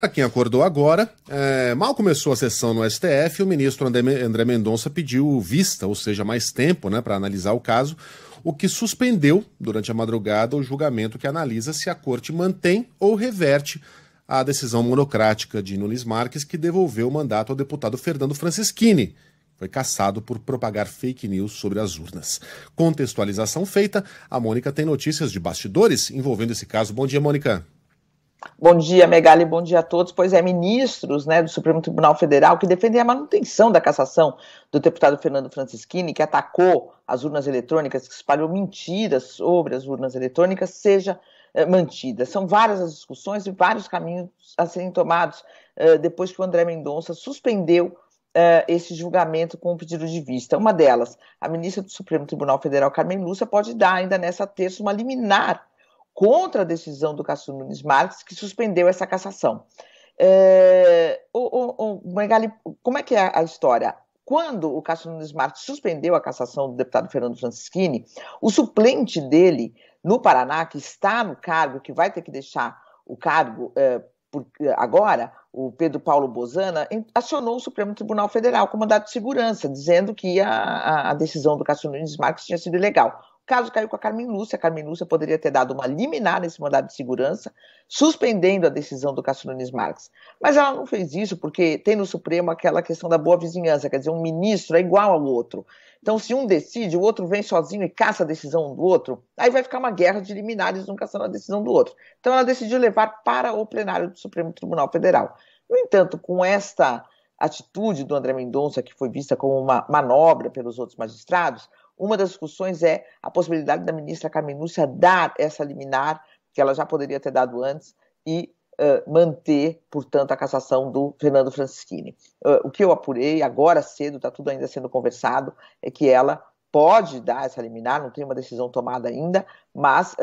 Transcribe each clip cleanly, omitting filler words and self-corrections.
Para quem acordou agora, mal começou a sessão no STF, o ministro André Mendonça pediu vista, ou seja, mais tempo, para analisar o caso, o que suspendeu, durante a madrugada, o julgamento que analisa se a corte mantém ou reverte a decisão monocrática de Nunes Marques, que devolveu o mandato ao deputado Fernando Francischini. Foi cassado por propagar fake news sobre as urnas. Contextualização feita, a Mônica tem notícias de bastidores envolvendo esse caso. Bom dia, Mônica. Bom dia, Megali, bom dia a todos. Pois é, ministros do Supremo Tribunal Federal que defendem a manutenção da cassação do deputado Fernando Francischini, que atacou as urnas eletrônicas, que espalhou mentiras sobre as urnas eletrônicas, seja mantida. São várias as discussões e vários caminhos a serem tomados depois que o André Mendonça suspendeu esse julgamento com um pedido de vista. Uma delas, a ministra do Supremo Tribunal Federal, Carmen Lúcia, pode dar ainda nessa terça uma liminar contra a decisão do Cássio Nunes Marques, que suspendeu essa cassação. Megali, como é que é a história? Quando o Cássio Nunes Marques suspendeu a cassação do deputado Fernando Francischini, o suplente dele no Paraná, que está no cargo, que vai ter que deixar o cargo agora, o Pedro Paulo Bozana, acionou o Supremo Tribunal Federal com mandado de segurança, dizendo que a decisão do Cássio Nunes Marques tinha sido ilegal. O caso caiu com a Carmen Lúcia. A Carmen Lúcia poderia ter dado uma liminar nesse mandado de segurança, suspendendo a decisão do Cássio Nunes Marques. Mas ela não fez isso porque tem no Supremo aquela questão da boa vizinhança, quer dizer, um ministro é igual ao outro. Então, se um decide, o outro vem sozinho e caça a decisão do outro, aí vai ficar uma guerra de liminares, um caçando a decisão do outro. Então, ela decidiu levar para o plenário do Supremo Tribunal Federal. No entanto, com esta atitude do André Mendonça, que foi vista como uma manobra pelos outros magistrados, uma das discussões é a possibilidade da ministra Carmen Lúcia dar essa liminar, que ela já poderia ter dado antes, e manter, portanto, a cassação do Fernando Francischini. O que eu apurei agora cedo, está tudo ainda sendo conversado, é que ela pode dar essa liminar, não tem uma decisão tomada ainda, mas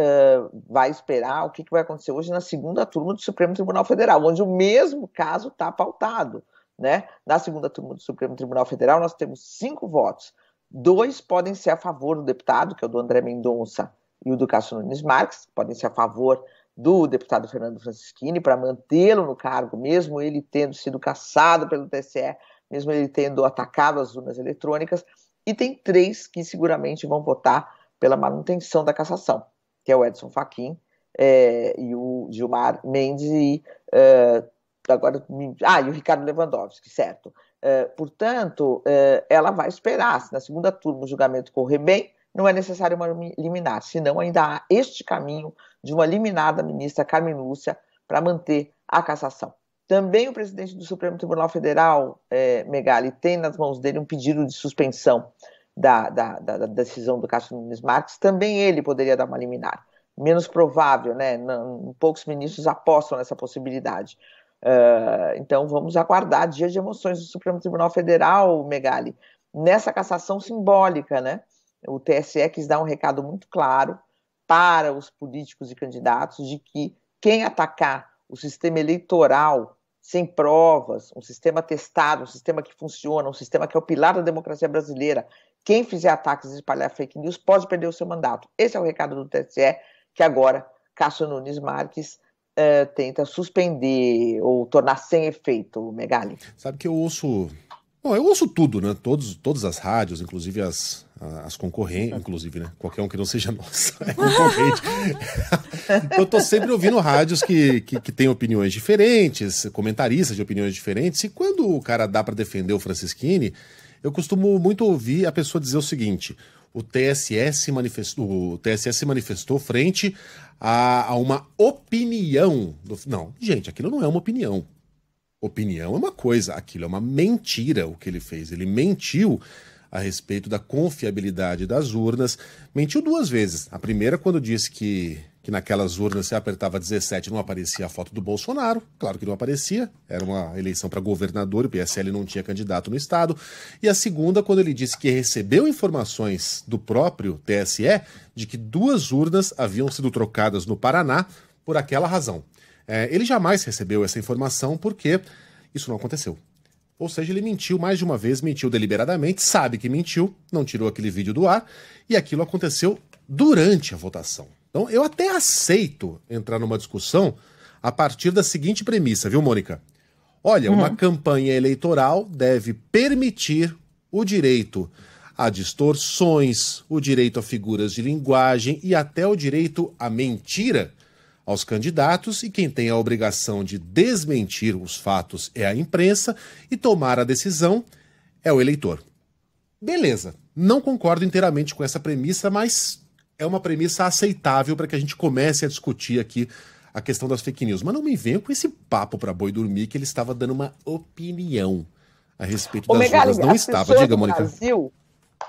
vai esperar o que vai acontecer hoje na segunda turma do Supremo Tribunal Federal, onde o mesmo caso está pautado. Na segunda turma do Supremo Tribunal Federal, nós temos 5 votos. 2 podem ser a favor do deputado, que é o do André Mendonça e o do Cássio Nunes Marques, podem ser a favor do deputado Fernando Francischini para mantê-lo no cargo, mesmo ele tendo sido cassado pelo TSE, mesmo ele tendo atacado as urnas eletrônicas, e tem 3 que seguramente vão votar pela manutenção da cassação, que é o Edson Fachin e o Gilmar Mendes e o Ricardo Lewandowski, certo? Portanto, ela vai esperar. Se na segunda turma o julgamento correr bem, não é necessário uma liminar, senão ainda há este caminho de uma liminar da ministra Carmen Lúcia para manter a cassação. Também o presidente do Supremo Tribunal Federal, Megali, tem nas mãos dele um pedido de suspensão da decisão do Cássio Nunes Marques. Também ele poderia dar uma liminar. Menos provável, poucos ministros apostam nessa possibilidade. Então vamos aguardar dias de emoções do Supremo Tribunal Federal, Megali, nessa cassação simbólica, O TSE quis dar um recado muito claro para os políticos e candidatos de que quem atacar o sistema eleitoral sem provas, um sistema testado, um sistema que funciona, um sistema que é o pilar da democracia brasileira, quem fizer ataques e espalhar fake news pode perder o seu mandato. Esse é o recado do TSE, que agora Cássio Nunes Marques tenta suspender ou tornar sem efeito, Megali. Sabe que eu ouço... Bom, eu ouço tudo, todas as rádios, inclusive as concorrentes, inclusive, qualquer um que não seja nossa, é concorrente. Eu tô sempre ouvindo rádios que têm opiniões diferentes, comentaristas de opiniões diferentes, e quando o cara dá para defender o Francischini, eu costumo muito ouvir a pessoa dizer o seguinte: o TSE se manifestou frente a uma opinião. Não, gente, aquilo não é uma opinião. Opinião é uma coisa, aquilo é uma mentira o que ele fez. Ele mentiu a respeito da confiabilidade das urnas, mentiu 2 vezes. A primeira, quando disse que naquelas urnas, se apertava 17, não aparecia a foto do Bolsonaro. Claro que não aparecia, era uma eleição para governador, o PSL não tinha candidato no estado. E a segunda, quando ele disse que recebeu informações do próprio TSE de que 2 urnas haviam sido trocadas no Paraná por aquela razão. Ele jamais recebeu essa informação porque isso não aconteceu. Ou seja, ele mentiu mais de uma vez, mentiu deliberadamente, sabe que mentiu, não tirou aquele vídeo do ar, e aquilo aconteceu durante a votação. Então eu até aceito entrar numa discussão a partir da seguinte premissa, viu, Mônica? Olha, uma campanha eleitoral deve permitir o direito a distorções, o direito a figuras de linguagem e até o direito à mentira aos candidatos, e quem tem a obrigação de desmentir os fatos é a imprensa e tomar a decisão é o eleitor. Beleza, não concordo inteiramente com essa premissa, mas é uma premissa aceitável para que a gente comece a discutir aqui a questão das fake news. Mas não me venham com esse papo para boi dormir que ele estava dando uma opinião a respeito das urnas. Não estava, diga, Mônica. No Brasil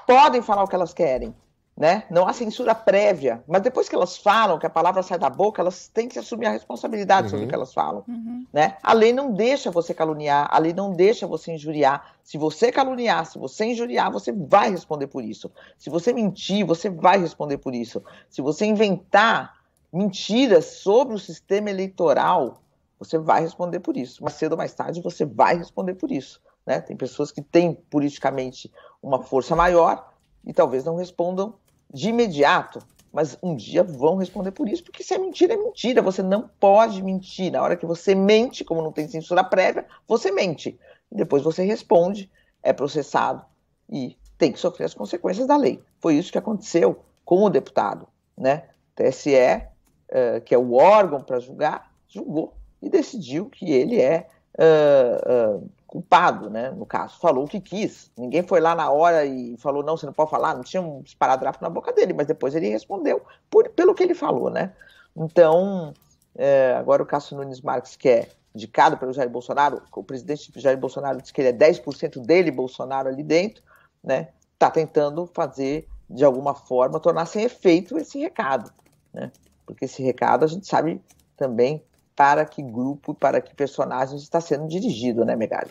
podem falar o que elas querem, né? Não há censura prévia, mas depois que elas falam, que a palavra sai da boca, elas têm que assumir a responsabilidade sobre o que elas falam, né? A lei não deixa você caluniar, a lei não deixa você injuriar. Se você caluniar, se você injuriar, você vai responder por isso. Se você mentir, você vai responder por isso. Se você inventar mentiras sobre o sistema eleitoral, você vai responder por isso. Mais cedo ou mais tarde, você vai responder por isso, né? Tem pessoas que têm politicamente uma força maior e talvez não respondam de imediato, mas um dia vão responder por isso, porque se é mentira, você não pode mentir. Na hora que você mente, como não tem censura prévia, você mente. E depois você responde, é processado e tem que sofrer as consequências da lei. Foi isso que aconteceu com o deputado, né? TSE, que é o órgão para julgar, julgou e decidiu que ele é culpado, né, no caso. Falou o que quis. Ninguém foi lá na hora e falou, não, você não pode falar, não tinha um esparadrapo na boca dele, mas depois ele respondeu pelo que ele falou, né? Então, agora o Cássio Nunes Marques, que é indicado pelo Jair Bolsonaro, o presidente Jair Bolsonaro disse que ele é 10% dele, Bolsonaro, ali dentro, né? Está tentando fazer, de alguma forma, tornar sem efeito esse recado, né? Porque esse recado a gente sabe também para que grupo e para que personagens está sendo dirigido, né, Megali?